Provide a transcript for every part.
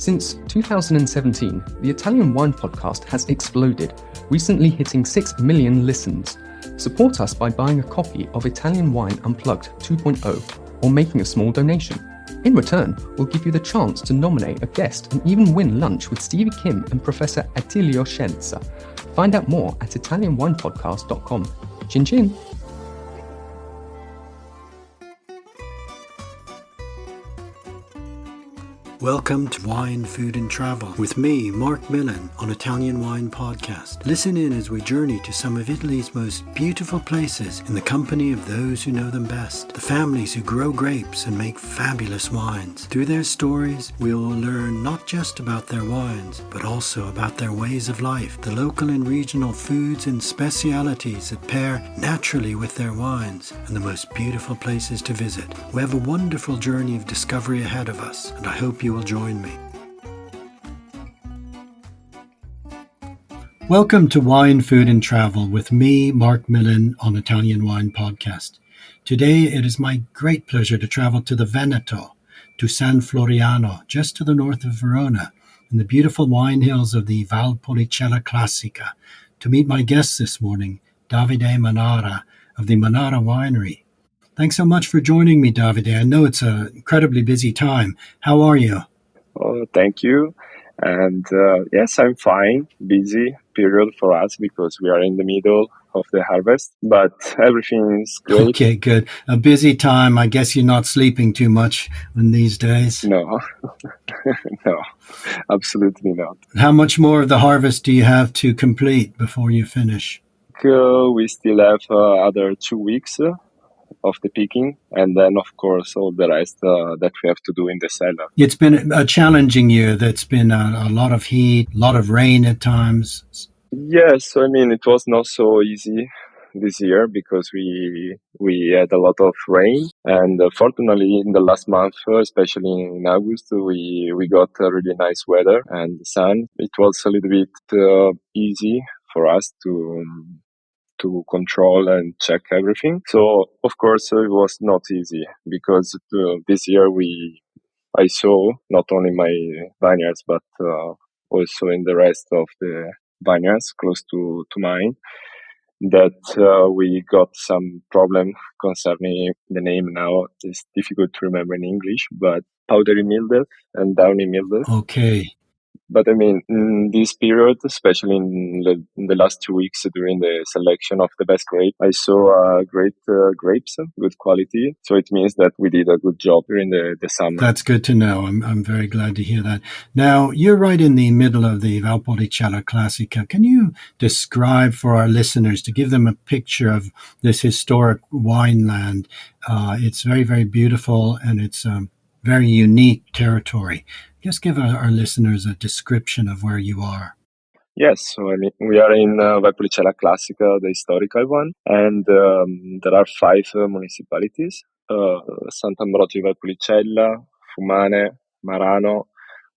Since 2017, the Italian Wine Podcast has exploded, recently hitting 6 million listens. Support us by buying a copy of Italian Wine Unplugged 2.0 or making a small donation. In return, we'll give you the chance to nominate a guest and even win lunch with Stevie Kim and Professor Attilio Scienza. Find out more at italianwinepodcast.com. Chin chin! Welcome to Wine, Food and Travel with me, Marc Millon, on Italian Wine Podcast. Listen in as we journey to some of Italy's most beautiful places in the company of those who know them best, the families who grow grapes and make fabulous wines. Through their stories, we will learn not just about their wines, but also about their ways of life, the local and regional foods and specialities that pair naturally with their wines, and the most beautiful places to visit. We have a wonderful journey of discovery ahead of us, and I hope you will join me. Welcome to Wine, Food and Travel with me, Marc Millon, on Italian Wine Podcast. Today it is my great pleasure to travel to the Veneto, to San Floriano, just to the north of Verona, in the beautiful wine hills of the Valpolicella Classica, to meet my guest this morning, Davide Manara of the Manara Winery. Thanks so much for joining me, Davide. I know it's an incredibly busy time. How are you? Oh, thank you. And yes, I'm fine. Busy period for us because we are in the middle of the harvest, but everything is great. Okay, good. A busy time. I guess you're not sleeping too much in these days. No, no, absolutely not. How much more of the harvest do you have to complete before you finish? We still have other 2 weeks of the picking, and then of course all the rest that we have to do in the cellar. It's been a challenging year. That's been a lot of heat, a lot of rain at times. Yes, I mean it was not so easy this year because we had a lot of rain, and fortunately in the last month, especially in August, we got really nice weather and sun. It was a little bit easy for us to control and check everything. So of course it was not easy because this year I saw not only my vineyards but also in the rest of the vineyards close to mine that we got some problem concerning the name. Now it's difficult to remember in English, but powdery mildew and downy mildew. Okay. But I mean, in this period, especially in the last 2 weeks during the selection of the best grape, I saw great grapes, good quality. So it means that we did a good job during the summer. That's good to know. I'm very glad to hear that. Now, you're right in the middle of the Valpolicella Classica. Can you describe for our listeners, to give them a picture of this historic wineland? It's very, very beautiful, and it's very unique territory. Just give our listeners a description of where you are. Yes, so I mean, we are in Valpolicella Classica, the historical one, and there are 5 municipalities, Sant'Ambrogio Valpolicella, Fumane, Marano,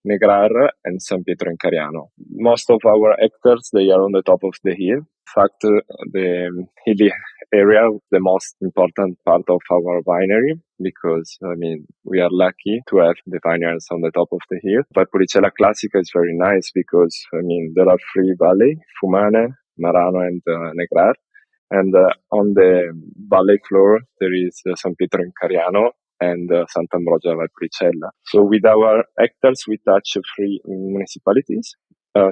Negrar, and San Pietro in Cariano. Most of our hectares, they are on the top of the hill. In fact, the hilly area, the most important part of our winery, because, I mean, we are lucky to have the vineyards on the top of the hill. Valpolicella Classica is very nice because, I mean, there are 3 valleys, Fumane, Marano, and Negrar. And on the valley floor, there is San Pietro in Cariano and Sant'Ambrogio Valpolicella. So with our hectares, we touch 3 municipalities.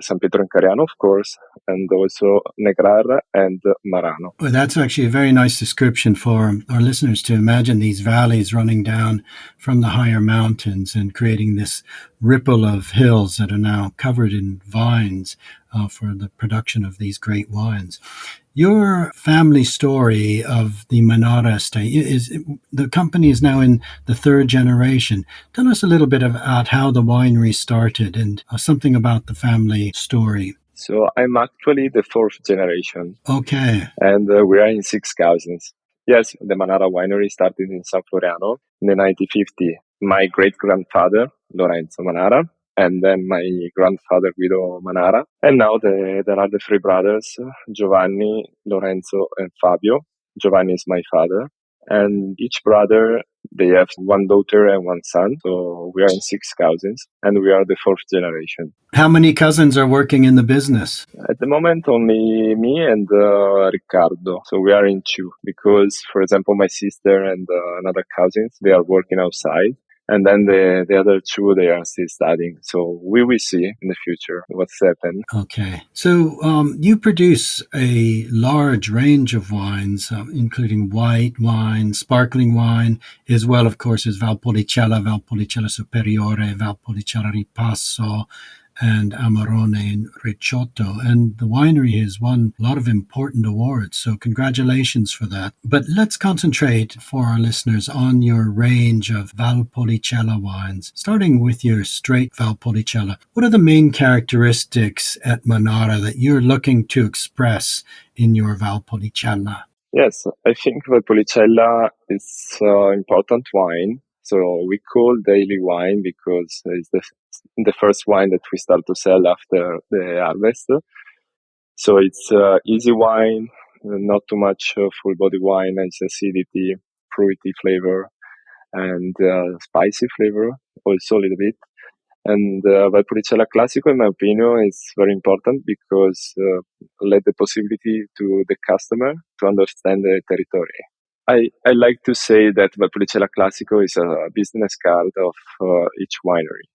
San Pietro in Cariano, of course, and also Negrar and Marano. Well, that's actually a very nice description for our listeners to imagine these valleys running down from the higher mountains and creating this ripple of hills that are now covered in vines for the production of these great wines. Your family story of the Manara estate the company is now in the 3rd generation. Tell us a little bit about how the winery started and something about the family story. So I'm actually the 4th generation. Okay. And we are in 6 cousins. Yes, the Manara winery started in San Floriano in the 1950. My great-grandfather, Lorenzo Manara, and then my grandfather Guido Manara. And now there are the 3 brothers, Giovanni, Lorenzo, and Fabio. Giovanni is my father. And each brother, they have one daughter and one son. So we are in six cousins, and we are the fourth generation. How many cousins are working in the business? At the moment, only me and Riccardo. So we are in two because, for example, my sister and another cousins, they are working outside. And then the other two, they are still studying. So we will see in the future what's happened. Okay. So you produce a large range of wines, including white wine, sparkling wine, as well, of course, as Valpolicella Superiore, Valpolicella Ripasso, and Amarone and Recioto. And the winery has won a lot of important awards, so congratulations for that. But let's concentrate for our listeners on your range of Valpolicella wines, starting with your straight Valpolicella. What are the main characteristics at Manara that you're looking to express in your Valpolicella? Yes, I think Valpolicella is important wine. So we call daily wine because it's the first wine that we start to sell after the harvest. So it's easy wine, not too much full body wine, nice acidity, fruity flavor, and spicy flavor also a little bit. And Valpolicella Classico, in my opinion, is very important because let the possibility to the customer to understand the territory. I like to say that Valpolicella Classico is a business card of each winery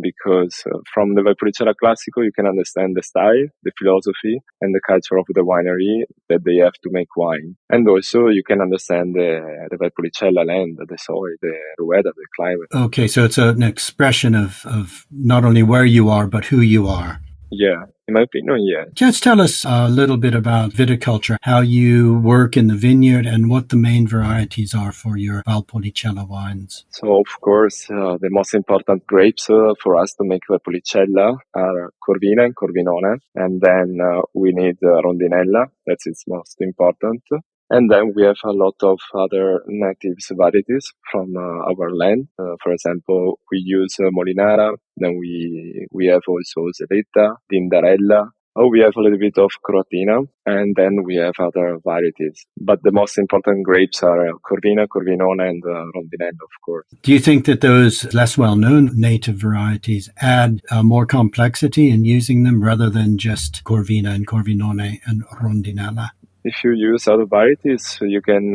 because from the Valpolicella Classico you can understand the style, the philosophy, and the culture of the winery that they have to make wine. And also you can understand the Valpolicella land, the soil, the weather, the climate. Okay, so it's an expression of not only where you are, but who you are. Yeah, in my opinion, yeah. Just tell us a little bit about viticulture, how you work in the vineyard, and what the main varieties are for your Valpolicella wines. So, of course, the most important grapes for us to make Valpolicella are Corvina and Corvinone. And then we need Rondinella. That's its most important. And then we have a lot of other native varieties from our land. For example, we use Molinara. Then we have also Zeletta, Dindarella. Oh, we have a little bit of Croatina, and then we have other varieties. But the most important grapes are Corvina, Corvinone, and Rondinella, of course. Do you think that those less well-known native varieties add more complexity in using them rather than just Corvina and Corvinone and Rondinella? If you use other varieties, you can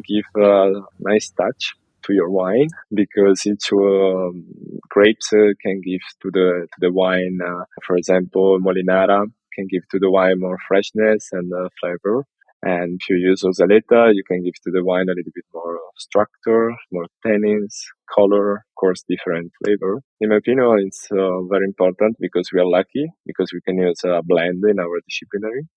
give a nice touch to your wine because each grapes can give to the wine. For example, Molinara can give to the wine more freshness and flavor. And if you use Osaleta, you can give to the wine a little bit more structure, more tannins, color, of course, different flavor. In my opinion, it's very important because we are lucky because we can use a blend in our disciplinary.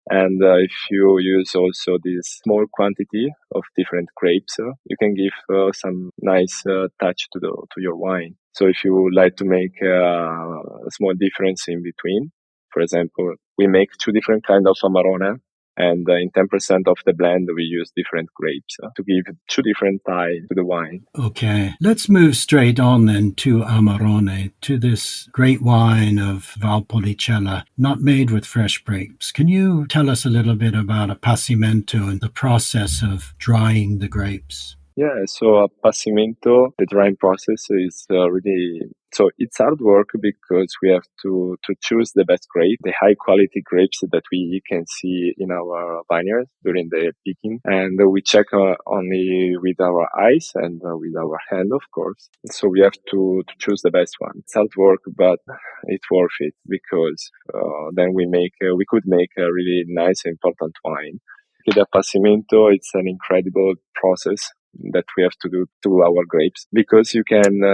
And if you use also this small quantity of different grapes, you can give some nice touch to your wine. So if you like to make a small difference in between, for example, we make two different kind of Amarone, and in 10% of the blend we use different grapes to give two different types to the wine. Okay, let's move straight on then to Amarone, to this great wine of Valpolicella, not made with fresh grapes. Can you tell us a little bit about appassimento and the process of drying the grapes? Yeah, so appassimento, the drying process is really, so it's hard work because we have to choose the best grape, the high quality grapes that we can see in our vineyards during the picking. And we check only with our eyes and with our hand, of course. So we have to choose the best one. It's hard work, but it's worth it because then we could make a really nice, important wine. The appassimento, it's an incredible process that we have to do to our grapes because you can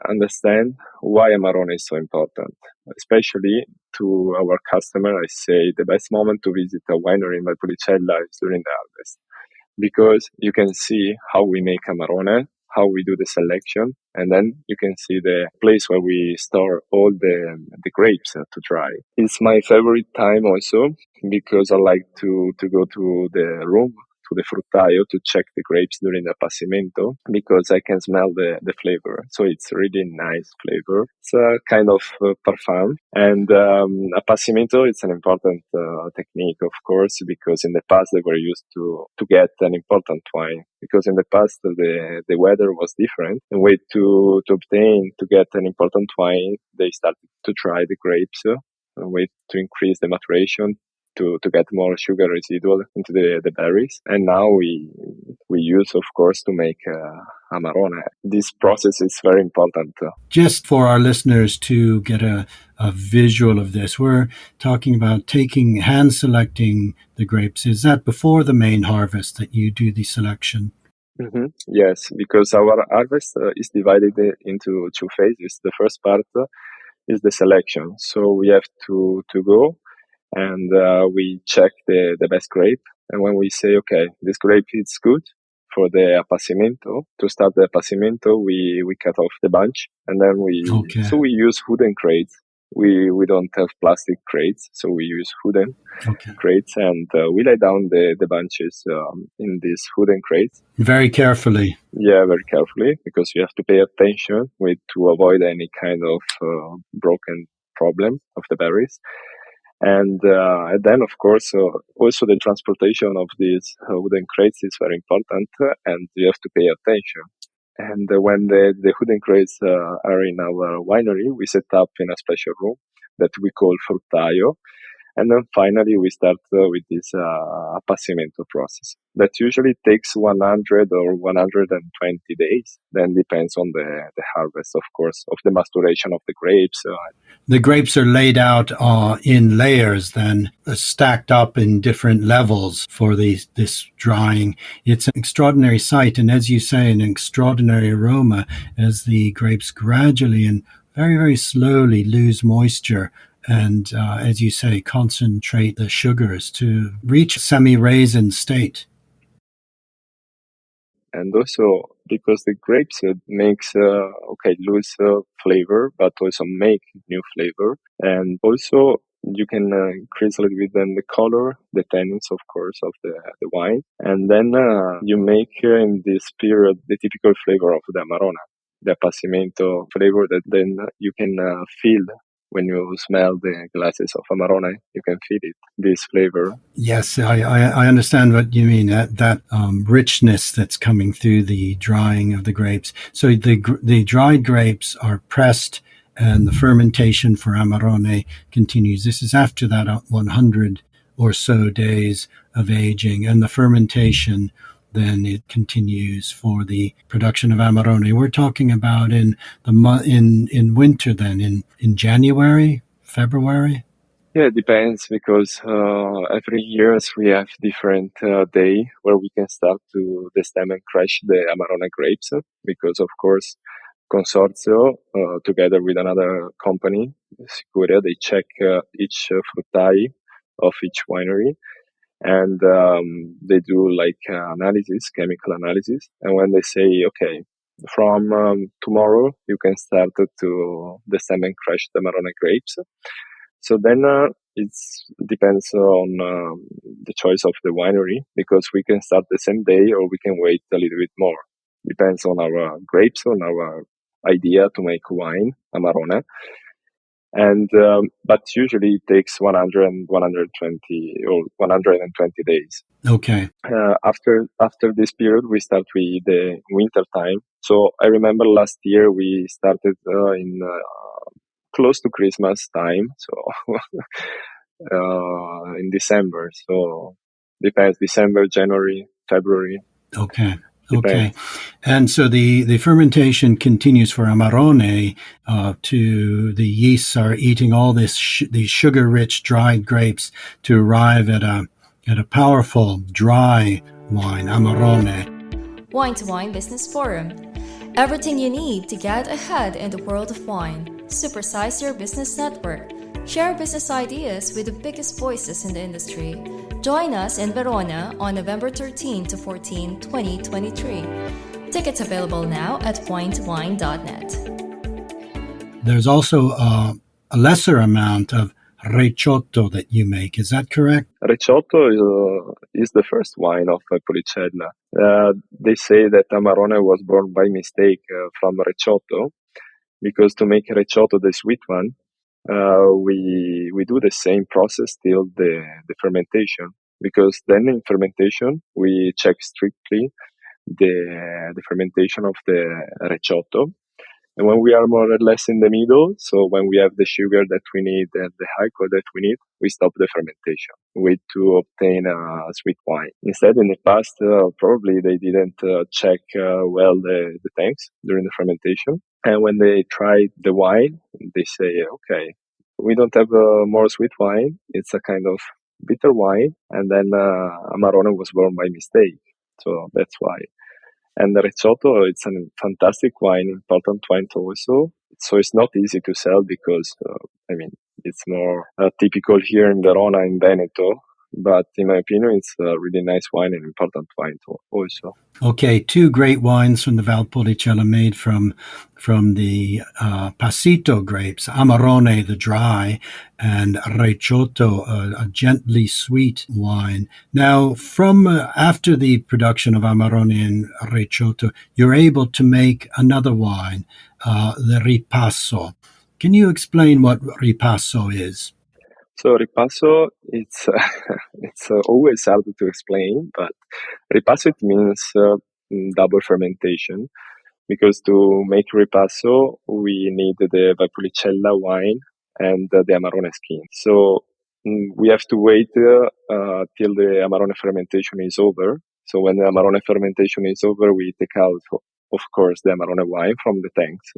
understand why Amarone is so important. Especially to our customer, I say the best moment to visit a winery in Valpolicella is during the harvest because you can see how we make Amarone, how we do the selection, and then you can see the place where we store all the grapes to dry. It's my favorite time also because I like to go to the room to the fruttaio to check the grapes during the appassimento because I can smell the flavor. So it's really nice flavor. It's a kind of parfum. And appassimento, it's an important technique, of course, because in the past they were used to get an important wine. Because in the past the weather was different. The way to get an important wine, they started to dry the grapes, a way to increase the maturation, to get more sugar residual into the berries. And now we use, of course, to make Amarone. This process is very important. Just for our listeners to get a visual of this, we're talking about hand selecting the grapes. Is that before the main harvest that you do the selection? Mm-hmm. Yes, because our harvest is divided into two phases. The first part is the selection. So we have to go and we check the best grape. And when we say, okay, this grape is good for the appassimento, to start the appassimento, we cut off the bunch, and then we use wooden crates. We don't have plastic crates, so we use wooden crates, and we lay down the bunches in these wooden crates. Very carefully. Yeah, very carefully, because you have to pay attention to avoid any kind of broken problem of the berries. And then, of course, also the transportation of these wooden crates is very important, and you have to pay attention. And when the wooden crates are in our winery, we set up in a special room that we call fruttaio. And then finally, we start with this appassimento process that usually takes 100 or 120 days. Then depends on the harvest, of course, of the maturation of the grapes. The grapes are laid out in layers, then stacked up in different levels for this drying. It's an extraordinary sight, and as you say, an extraordinary aroma as the grapes gradually and very, very slowly lose moisture. And as you say, concentrate the sugars to reach semi-raisin state. And also because the grapes makes lose flavor, but also make new flavor. And also you can increase a little bit then the color, the tannins, of course, of the wine. And then you make in this period the typical flavor of the Amarone, the appassimento flavor that then you can feel. When you smell the glasses of Amarone, you can feel it, this flavor. Yes, I understand what you mean, that richness that's coming through the drying of the grapes. So the dried grapes are pressed and the fermentation for Amarone continues. This is after that 100 or so days of aging, and the fermentation then it continues for the production of Amarone. We're talking about in winter then, in January, February? Yeah, it depends because every year we have different day where we can start to destem and crush the Amarone grapes because, of course, Consorzio, together with another company, Sicuria, they check each fruttai of each winery. And they do chemical analysis. And when they say, okay, from tomorrow you can start to destem and crush the Amarone grapes. So then it depends on the choice of the winery, because we can start the same day or we can wait a little bit more. Depends on our grapes, on our idea to make wine, Amarone. And but usually it takes 100 and 120 or 120 days. Okay. After this period, we start with the winter time. So I remember last year we started in close to Christmas time, so in December. So depends, December, January, February. Okay. Okay. And so the fermentation continues for Amarone to the yeasts are eating all these sugar-rich dried grapes to arrive at a powerful dry wine, Amarone. Wine to Wine Business Forum. Everything you need to get ahead in the world of wine. Supersize your business network. Share business ideas with the biggest voices in the industry. Join us in Verona on November 13 to 14, 2023. Tickets available now at winetowine.net. There's also a lesser amount of Recioto that you make. Is that correct? Recioto is the first wine of Valpolicella. They say that Amarone was born by mistake from Recioto, because to make Recioto, the sweet one, we do the same process till the fermentation. Because then in fermentation, we check strictly the fermentation of the Recioto. And when we are more or less in the middle, so when we have the sugar that we need and the alcohol that we need, we stop the fermentation with to obtain a sweet wine. Instead, in the past, probably they didn't check well the tanks during the fermentation. And when they tried the wine, they say, okay, we don't have more sweet wine. It's a kind of bitter wine. And then Amarone was born by mistake. So that's why. And the Recioto, it's a fantastic wine, important wine also. So it's not easy to sell because, it's more typical here in Verona, in Veneto. But in my opinion, it's a really nice wine and important wine also. Okay, two great wines from the Valpolicella made from the Passito grapes, Amarone, the dry, and Recioto, a gently sweet wine. Now, from after the production of Amarone and Recioto, you're able to make another wine, the Ripasso. Can you explain what Ripasso is? So ripasso, it's it's always hard to explain, but ripasso it means double fermentation, because to make ripasso we need the Valpolicella wine and the Amarone skin. So we have to wait till the Amarone fermentation is over. So when the Amarone fermentation is over, we take out, of course, the Amarone wine from the tanks.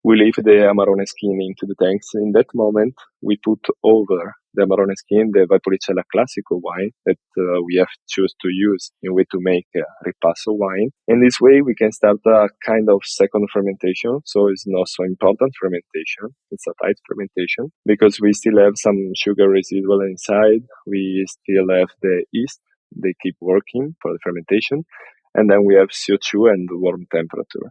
We leave the Amarone skin into the tanks. In that moment, we put over the Amarone skin the Valpolicella Classico wine that we have choose to use in way to make Ripasso wine. And this way, we can start a kind of second fermentation. So it's not so important fermentation. It's a tight fermentation because we still have some sugar residual inside. We still have the yeast. They keep working for the fermentation. And then we have CO2 and warm temperature.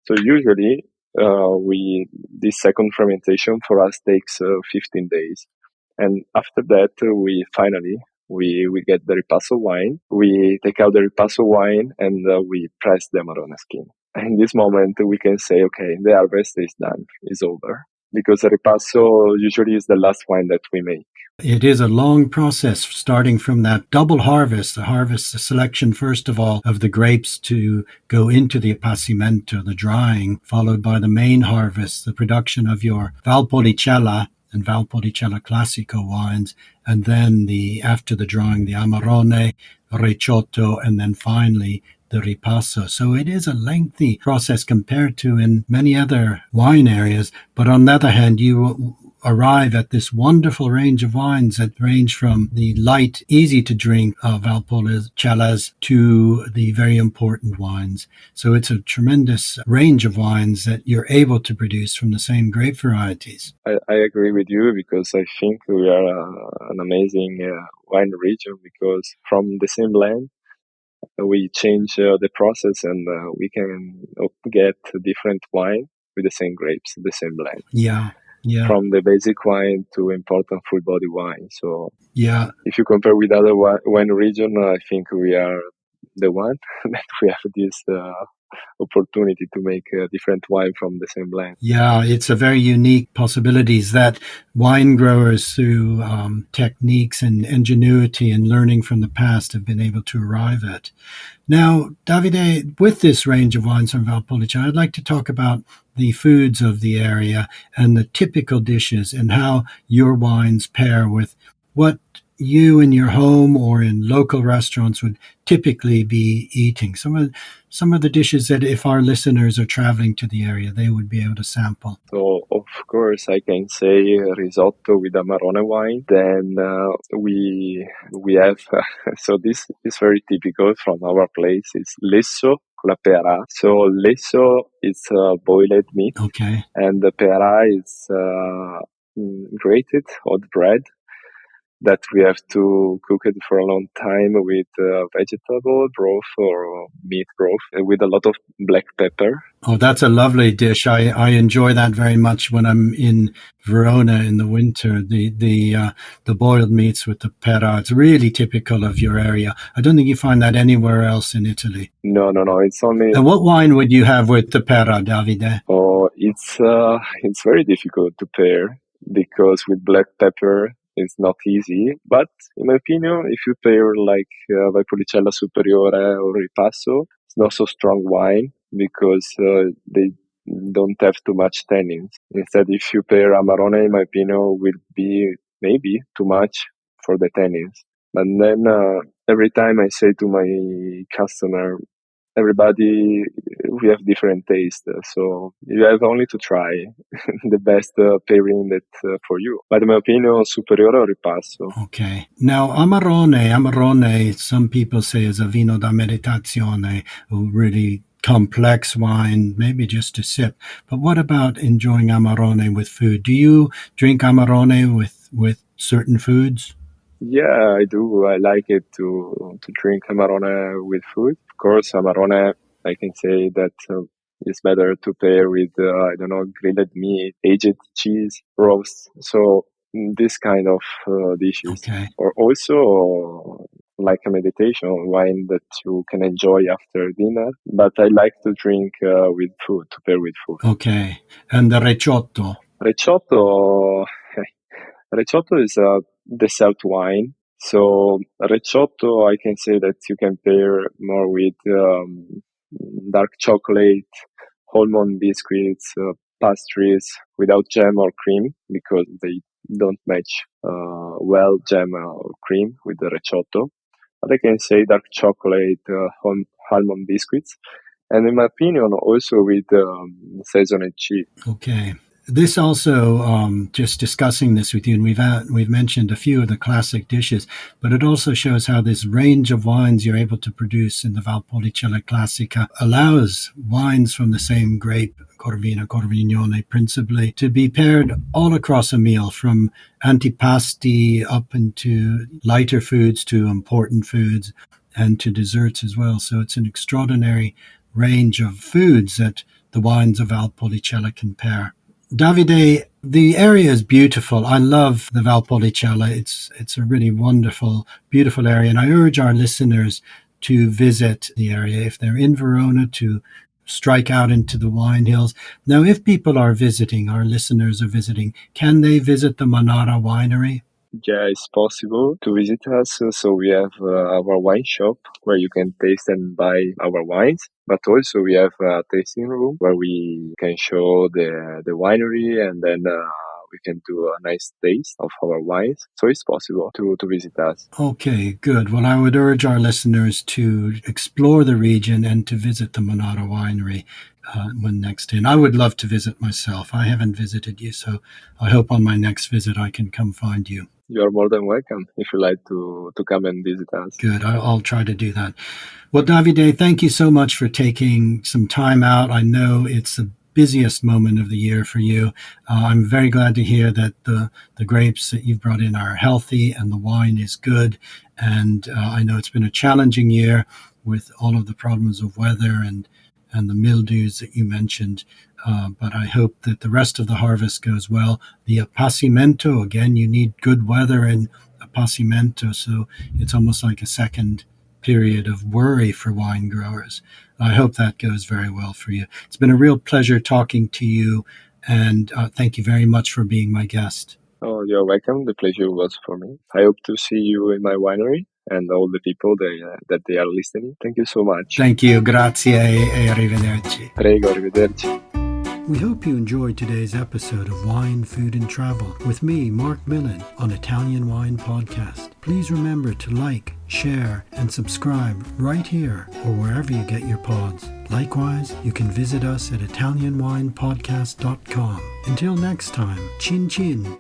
So usually, this second fermentation for us takes 15 days, and after that we get the ripasso wine. We take out the ripasso wine and we press the Amarone skin. And in this moment we can say, okay, the harvest is done, is over, because the ripasso usually is the last wine that we make. It is a long process, starting from that double harvest, the selection, first of all, of the grapes to go into the appassimento, the drying, followed by the main harvest, the production of your Valpolicella and Valpolicella Classico wines, and then after the drying, the Amarone, Recioto, and then finally the Ripasso. So it is a lengthy process compared to in many other wine areas, but on the other hand, you arrive at this wonderful range of wines that range from the light, easy to drink Valpolicellas to the very important wines. So it's a tremendous range of wines that you're able to produce from the same grape varieties. I agree with you, because I think we are an amazing wine region, because from the same land we change the process and we can get different wine with the same grapes, the same blend. Yeah. From the basic wine to important full body wine. So yeah, if you compare with other wine region, I think we are the one that we have this opportunity to make different wine from the same blend. Yeah, it's a very unique possibilities that wine growers, through techniques and ingenuity and learning from the past, have been able to arrive at. Now, Davide, with this range of wines from Valpolicella, I'd like to talk about the foods of the area and the typical dishes and how your wines pair with what you in your home or in local restaurants would typically be eating. Some of the dishes that, if our listeners are traveling to the area, they would be able to sample. So, of course, I can say risotto with Amarone wine. Then we have, so this is very typical from our place, it's lesso con la pearà. So lesso is boiled meat. Okay. And the pearà is grated hot bread. that we have to cook it for a long time with vegetable broth or meat broth with a lot of black pepper. Oh, that's a lovely dish. I enjoy that very much when I'm in Verona in the winter. The boiled meats with the pera. It's really typical of your area. I don't think you find that anywhere else in Italy. No. It's only. And what wine would you have with the pera, Davide? Oh, it's very difficult to pair because with black pepper it's not easy. But in my opinion, if you pair like Valpolicella Superiore or Ripasso, it's not so strong wine because they don't have too much tannins. Instead, if you pair Amarone, in my opinion, will be maybe too much for the tannins. But then every time I say to my customer, everybody, we have different tastes, so you have only to try the best pairing that for you. But in my opinion, Superiore or Ripasso. Okay. Now, Amarone, some people say is a vino da meditazione, a really complex wine, maybe just to sip. But what about enjoying Amarone with food? Do you drink Amarone with certain foods? Yeah, I do. I like it to drink Amarone with food. Of course, Amarone, I can say that it's better to pair with, I don't know, grilled meat, aged cheese, roast. So this kind of dishes. Okay. Or also like a meditation wine that you can enjoy after dinner. But I like to drink with food, to pair with food. Okay. And the recotto? Recotto is a dessert wine. So recotto, I can say that you can pair more with dark chocolate, almond biscuits, pastries without jam or cream because they don't match well jam or cream with the recotto. But I can say dark chocolate, almond biscuits, and in my opinion, also with seasoned cheese. Okay. This also, just discussing this with you, and we've mentioned a few of the classic dishes, but it also shows how this range of wines you're able to produce in the Valpolicella Classica allows wines from the same grape, Corvina, Corvignone principally, to be paired all across a meal, from antipasti up into lighter foods to important foods and to desserts as well. So it's an extraordinary range of foods that the wines of Valpolicella can pair. Davide, the area is beautiful. I love the Valpolicella. It's a really wonderful, beautiful area. And I urge our listeners to visit the area if they're in Verona, to strike out into the wine hills. Now, if people are visiting, our listeners are visiting, can they visit the Manara winery? Yeah, it's possible to visit us. So we have our wine shop where you can taste and buy our wines. But also we have a tasting room where we can show the winery and then we can do a nice taste of our wines. So it's possible to visit us. Okay, good. Well, I would urge our listeners to explore the region and to visit the Manara winery when next in. I would love to visit myself. I haven't visited you, so I hope on my next visit I can come find you. You're more than welcome if you like to come and visit us. Good. I'll try to do that. Well, Davide, thank you so much for taking some time out. I know it's the busiest moment of the year for you. I'm very glad to hear that the grapes that you've brought in are healthy and the wine is good. And I know it's been a challenging year with all of the problems of weather and the mildews that you mentioned. But I hope that the rest of the harvest goes well. The appassimento, again, you need good weather in appassimento, so it's almost like a second period of worry for wine growers. I hope that goes very well for you. It's been a real pleasure talking to you, and thank you very much for being my guest. Oh, you're welcome. The pleasure was for me. I hope to see you in my winery and all the people that they are listening. Thank you so much. Thank you. Grazie e arrivederci. Prego, arrivederci. We hope you enjoyed today's episode of Wine, Food and Travel with me, Marc Millon, on Italian Wine Podcast. Please remember to like, share, and subscribe right here or wherever you get your pods. Likewise, you can visit us at ItalianWinePodcast.com. Until next time, chin chin.